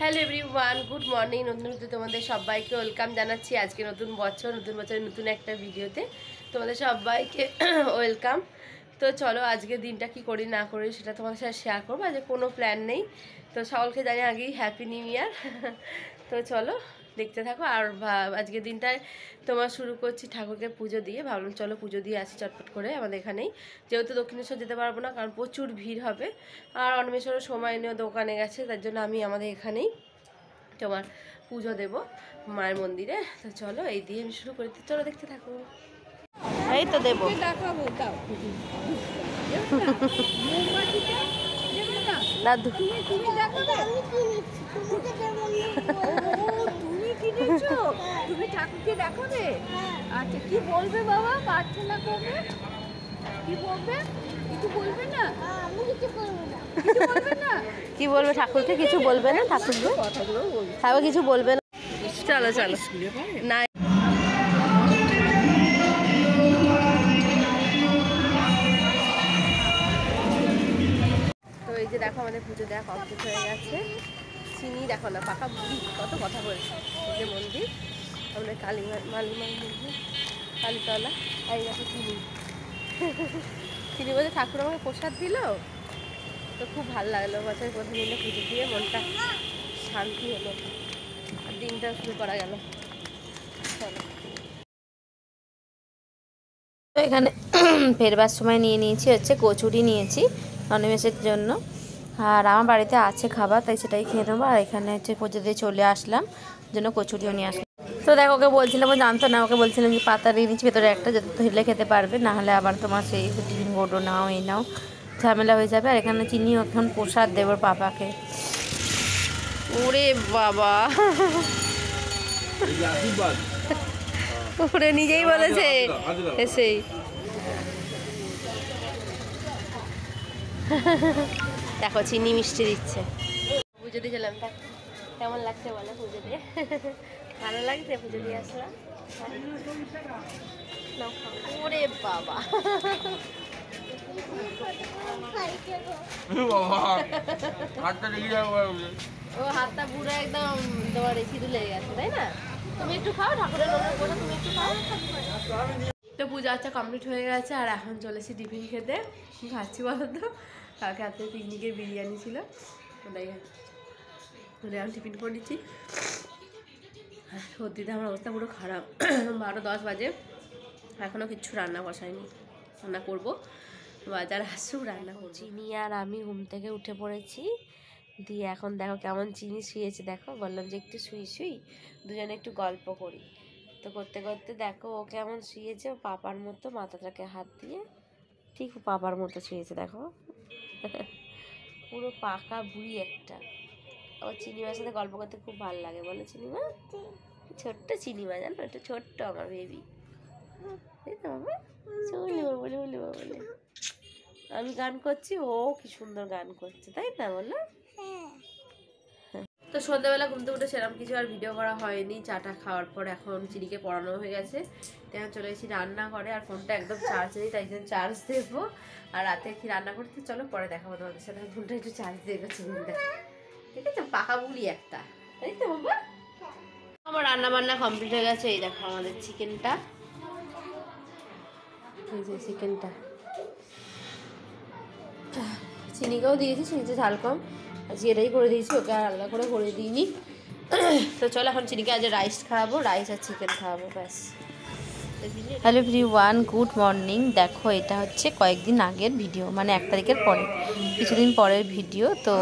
Hello everyone, good morning. নতুন তোমাদের সবাইকে ওয়েলকাম জানাচ্ছি। আজকে নতুন বছরের নতুন একটা ভিডিওতে তোমাদের সবাইকে ওয়েলকাম। তো চলো আজকে দিনটা কি করি না করি সেটা তোমাদের সাথে শেয়ার করবো। আজকে কোনো প্ল্যান নেই, তো সকলকে জানি আগেই হ্যাপি নিউ ইয়ার। তো চলো দেখতে থাকো। আর আজকের দিনটায় তোমার শুরু করছি ঠাকুরকে পুজো দিয়ে। ভাবলাম চলো পুজো দিয়ে আসি চটপট করে আমাদের এখানেই, যেহেতু দক্ষিণেশ্বর যেতে পারবো না কারণ প্রচুর ভিড় হবে। আর অন্বেষণের সময় নিয়েও দোকানে গেছে, তার জন্য আমি আমাদের এখানেই তোমার পুজো দেব মায়ের মন্দিরে। তো চলো এই দিয়ে আমি শুরু করি, চলো দেখতে থাকো। এই তো দেবো, দাদু তুমি ঠাকুরকে দেখাবে? আচ্ছা, কি বলবে বাবা? প্রার্থনা করবে, কি বলবে? কিছু বলবে না? কিছু বলবে না? কি বলবে ঠাকুরকে? কিছু বলবে না ঠাকুরকে, কথাগুলো বলবে, ঠাকুর কিছু বলবে না। চলো চলো না। তো এই যে দেখো আমাদের পুজো দেওয়া কমপ্লিট হয়ে গেছে। চিনি দেখো না, পাকা বুড়ি কত কথা বলছে। এই যে মন্দির আমাদের মালিমার মন্দির, কালীতলা। এই দেখো চিনি চিনি বলছে ঠাকুর আমাকে প্রসাদ দিল, তো খুব ভালো লাগলো। বছরের প্রথম দিনে পুজো দিয়ে মনটা শান্তি হলো, আর দিনটা শুরু করা গেল। চলো তো এখানে ফেরবার সময় নিয়ে নিয়েছি হচ্ছে কচুরি নিয়েছি অনিমেষের জন্য, আর আমার বাড়িতে আছে খাবার তাই সেটাই খেয়ে নেবো। আর এখানে হচ্ছে পুজো দিয়ে চলে আসলাম জন্য কচুরিও নিয়ে আসলাম। তো দেখো ওকে বলছিলাম, ও জানতো না, ওকে বলছিলাম যে পাতা দিয়ে নিচ্ছি ভেতরে একটা, যাতে ধরলে খেতে পারবে, না হলে আবার তোমার সেই টিফিন বোর্ডও নাও এই নাও ঝামেলা হয়ে যাবে। আর এখানে চিনি এখন প্রসাদ দেবো পাপাকে। ওরে বাবা, ওরে নিজেই বলেছে এসেই। দেখো চিনি মিষ্টি দিচ্ছে। পুজো দিয়ে গেলাম, কেমন লাগছে বলো পুজো দিয়ে? ভালো লাগছে পুজো দিয়ে আসলাম। ওরে বাবা, ও হাতটা পুরো একদম তোমার সিঁদুর লেগে গেছে, তাই না? তুমি একটু খাও, ঠাকুরের লোকের কথা তুমি একটু খাও। তো পূজা আচ্ছা কমপ্লিট হয়ে গেছে, আর এখন চলেছি টিফিন খেতে। খাচ্ছি বলো তো, কালকে হাতে পিকনিকের বিরিয়ানি ছিল, ওটাই এখন টিফিন করে নিচ্ছি। সত্যিতে আমার অবস্থা পুরো খারাপ। 12:10 বাজে, এখনও কিচ্ছু রান্না বসাইনি, রান্না করবো। বাজার আসুক রান্না করবো। চিনি আর আমি ঘুম থেকে উঠে পড়েছি, দিয়ে এখন দেখো কেমন চিনি শুয়েছে। দেখো বললাম যে একটু শুই দুজনে একটু গল্প করি। তো করতে করতে দেখো ও কেমন শুয়েছে, ও পাপার মতো মাথাটাকে হাত দিয়ে ঠিক পাপার মতো শুয়েছে। দেখো পুরো পাকা বুড়ি একটা। ও চিনিমার সাথে গল্প করতে খুব ভালো লাগে, বলো চিনিমা? ছোট্ট চিনিমা, জানো একটু ছোট্ট আমার বেবি, তাই তো বাবা? বলে বলে আমি গান করছি, ও কি সুন্দর গান করছে, তাই না বলো? তো সন্ধ্যাবেলা ঘুম থেকে উঠে সেরকম কিছু আর ভিডিও করা হয়নি। চাটা খাওয়ার পর এখন চিনিকে পড়ানো হয়ে গেছে, এখন চলে এসেছি রান্না করে। আর ফোনটা একদম চার্জ নেই, তাই জন্য চার্জ দেবো। আর রাতে কি রান্না করতে চলো পরে দেখাবো তোমাদের সাথে। ফোনটা একটু চার্জ দেবো চিনিটা, ঠিক আছে? পাকা বুড়ি একটা, তাই তো বাবা? আমার রান্না বান্না কমপ্লিট হয়ে গেছে। এই দেখো আমাদের চিকেনটা, এই যে চিকেনটা চিনিকেও দিয়েছি, চিনিতে ঝাল কম, আজকে এটাই করে দিয়েছি, ওকে আর আলাদা করে দিইনি। তো চলো এখন চিনিকে আজ রাইস খাওয়াবো, রাইস আর চিকেন খাওয়াবো, ব্যাস। Hello everyone, good morning. দেখো এটা হচ্ছে কয়েকদিন আগের ভিডিও, মানে 1 তারিখের পরে, কিছুদিন পরের ভিডিও। তো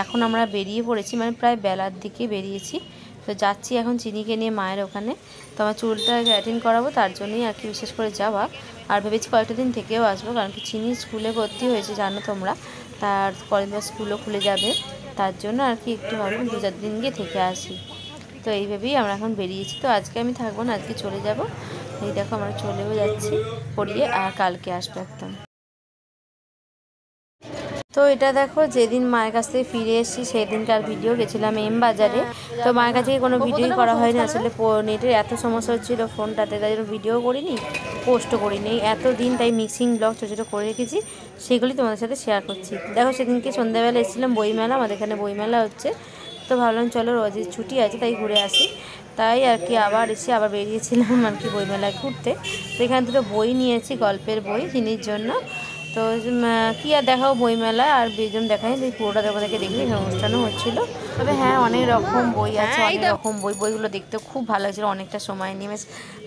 এখন আমরা বেরিয়ে পড়েছি, মানে প্রায় বেলার দিকে বেরিয়েছি। তো যাচ্ছি এখন চিনিকে নিয়ে মায়ের ওখানে। তো আমার চুলটা ক্যারাটিন করাবো, তার জন্যই আর কি বিশেষ করে যাওয়া। আর ভেবেছি কয়েকটা দিন থেকেও আসবো, কারণ কি চিনি স্কুলে ভর্তি হয়েছে জানো তোমরা, তার পরের বার স্কুলও খুলে যাবে, তার জন্য আর কি একটু ভাবলাম 2-4 দিন গিয়ে থেকে আসি। তো এইভাবেই আমরা এখন বেরিয়েছি। তো আজকে আমি থাকবো না, আজকে চলে যাব। এই দেখো আমরা চলেও যাচ্ছি পড়িয়ে, আর কালকে আসবো একদম। তো এটা দেখো যেদিন মায়ের কাছ থেকে ফিরে এসেছি সেই দিনকার ভিডিও, গেছিলাম এম বাজারে। তো মায়ের কাছে কোনো ভিডিওই করা হয়নি, আসলে নেটের এত সমস্যা হচ্ছিলো ফোনটাতে, তাই জন্য ভিডিও করিনি, পোস্টও করিনি এত দিন, তাই মিক্সিং ব্লগ ছোটো ছোটো করে রেখেছি, সেগুলি তোমাদের সাথে শেয়ার করছি। দেখো সেদিনকে সন্ধ্যাবেলা এসেছিলাম বইমেলা, আমাদের এখানে বইমেলা হচ্ছে, তো ভাবলাম চলো রোজের ছুটি আছে তাই ঘুরে আসি, তাই আর কি আবার এসে আবার বেরিয়েছিলাম আর কি বইমেলায় ঘুরতে। তো এখান থেকে বই নিয়েছি, গল্পের বই চিনির জন্য। তো কী আর দেখাও বইমেলা, আর বেজম দেখাই পুরোটা তোমাদেরকে দেখি, এখানে অনুষ্ঠানও হচ্ছিলো। তবে হ্যাঁ অনেক রকম বই আছে, অনেক রকম বইগুলো দেখতেও খুব ভালো লাগছিলো, অনেকটা সময় নিয়ে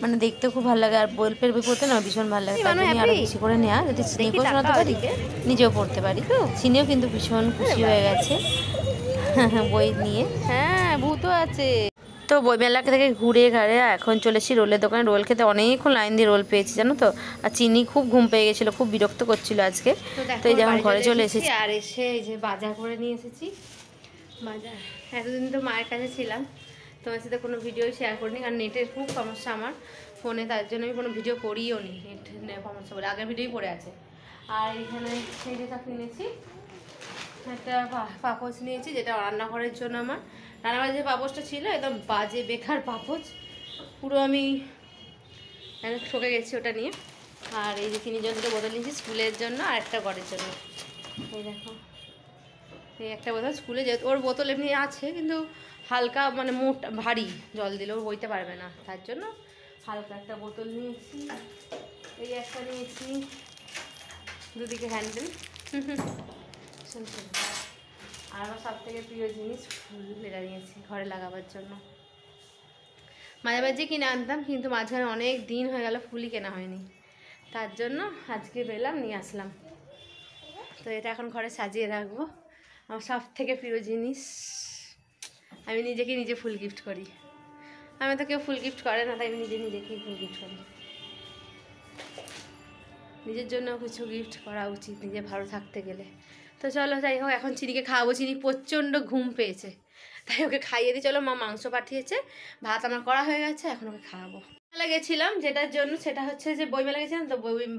মানে দেখতেও খুব ভালো লাগে। আর গল্পের বই পড়তে না ভীষণ ভালো লাগে, তার জন্য আরও বেশি করে নেওয়া, যদি চিনিকেও শোনাতে পারি নিজেও পড়তে পারি। চিনিও কিন্তু ভীষণ খুশি হয়ে গেছে বই নিয়ে। হ্যাঁ ভূতও আছে। তো বইমেলা থেকে ঘুরে ঘাড়ে এখন চলেছি রোলের দোকানে। রোল খেতে অনেকক্ষণ লাইন দিয়ে রোল পেয়েছি জানো তো। আর চিনি খুব ঘুম পেয়ে গেছিলো, খুব বিরক্ত করছিল আজকে। তো এই যে এখন ঘরে চলে এসেছি, আর এসে এই যে বাজার করে নিয়ে এসেছি। বাজার এতদিন তো মায়ের কাছে ছিলাম, তোমার সাথে কোনো ভিডিও শেয়ার করিনি, কারণ নেটের খুব সমস্যা আমার ফোনে, তার জন্য আমি কোনো ভিডিও করিও নি, নেট সমস্যা বলে আগের ভিডিওই পড়ে আছে। আর এখানে সেই যেটা কিনেছি একটা পাপোশ নিয়েছি, যেটা রান্নাঘরের জন্য আমার। রান্নাঘরের যে পাপোশটা ছিল একদম বাজে বেকার পাপোশ, পুরো আমি ঠকে গেছি ওটা নিয়ে। আর এই যে চিনির জন্য দুটো বোতল নিয়েছি স্কুলের জন্য, আর একটা ঘরের জন্য। এই দেখো এই একটা বোতল স্কুলে, যেহেতু ওর বোতল এমনি আছে কিন্তু হালকা মানে মোটা ভারী, জল দিলেও বইতে পারবে না, তার জন্য হালকা একটা বোতল নিয়েছি। এই একটা নিয়েছি, দুদিকে হ্যান্ডেল। আর আমার সব থেকে প্রিয় জিনিস ফুল, এটা নিয়েছি ঘরে লাগাবার জন্য। মাঝে মাঝে কিনে আনতাম, কিন্তু মাঝখানে অনেক দিন হয়ে গেল ফুলই কেনা হয়নি, তার জন্য আজকে পেলাম নিয়ে আসলাম। তো এটা এখন ঘরে সাজিয়ে রাখবো, আমার সব থেকে প্রিয় জিনিস। আমি নিজেকে নিজে ফুল গিফট করি, আমি তো কেউ ফুল গিফট করে না, তাই আমি নিজেকেই ফুল গিফট করি। নিজের জন্য কিছু গিফট করা উচিত নিজে ভালো থাকতে গেলে। তো চলো যাই হোক, এখন চিনিকে খাওয়াবো। চিনি প্রচণ্ড ঘুম পেয়েছে, তাই ওকে খাইয়ে দিই। চলো মা মাংস পাঠিয়েছে, ভাত আমার করা হয়ে গেছে, এখন ওকে খাওয়াবো। মেলা গেছিলাম যেটার জন্য, সেটা হচ্ছে যে বইমেলা গেছিলাম, তো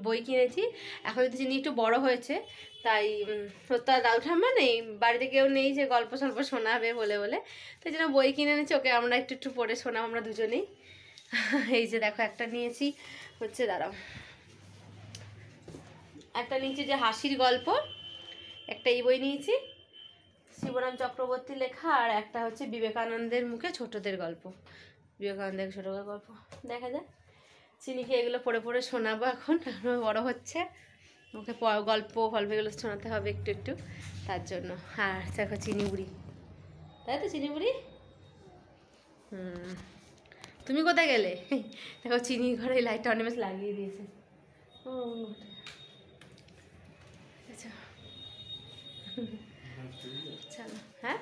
বই কিনেছি। এখন যদি চিনি একটু বড় হয়েছে, তাই তার দাদু ঠাম্মা নেই, বাড়িতে কেউ নেই যে গল্প সল্প শোনাবে বলে বলে, তাই জন্য বই কিনে এনেছি ওকে, আমরা একটু একটু পড়ে শোনাবো আমরা দুজনেই। এই যে দেখো একটা নিয়েছি হচ্ছে, দাঁড়াও, একটা নিয়েছি যে হাসির গল্প, একটা এই বই নিয়েছি শিবরাম চক্রবর্তী লেখা, আর একটা হচ্ছে বিবেকানন্দের মুখে ছোটদের গল্প, বিবেকানন্দের ছোটদের গল্প। দেখা যায় চিনিকে এগুলো পড়ে পড়ে শোনাবো, এখন বড় হচ্ছে, ওকে গল্প এগুলো শোনাতে হবে একটু একটু, তার জন্য। আর দেখো চিনি বুড়ি, তাই তো চিনি বুড়ি। তুমি কোথায় গেলে? দেখো চিনি ঘরে লাইটটা অনেক বেশ লাগিয়ে দিয়েছে। ও আচ্ছা চলো, হ্যাঁ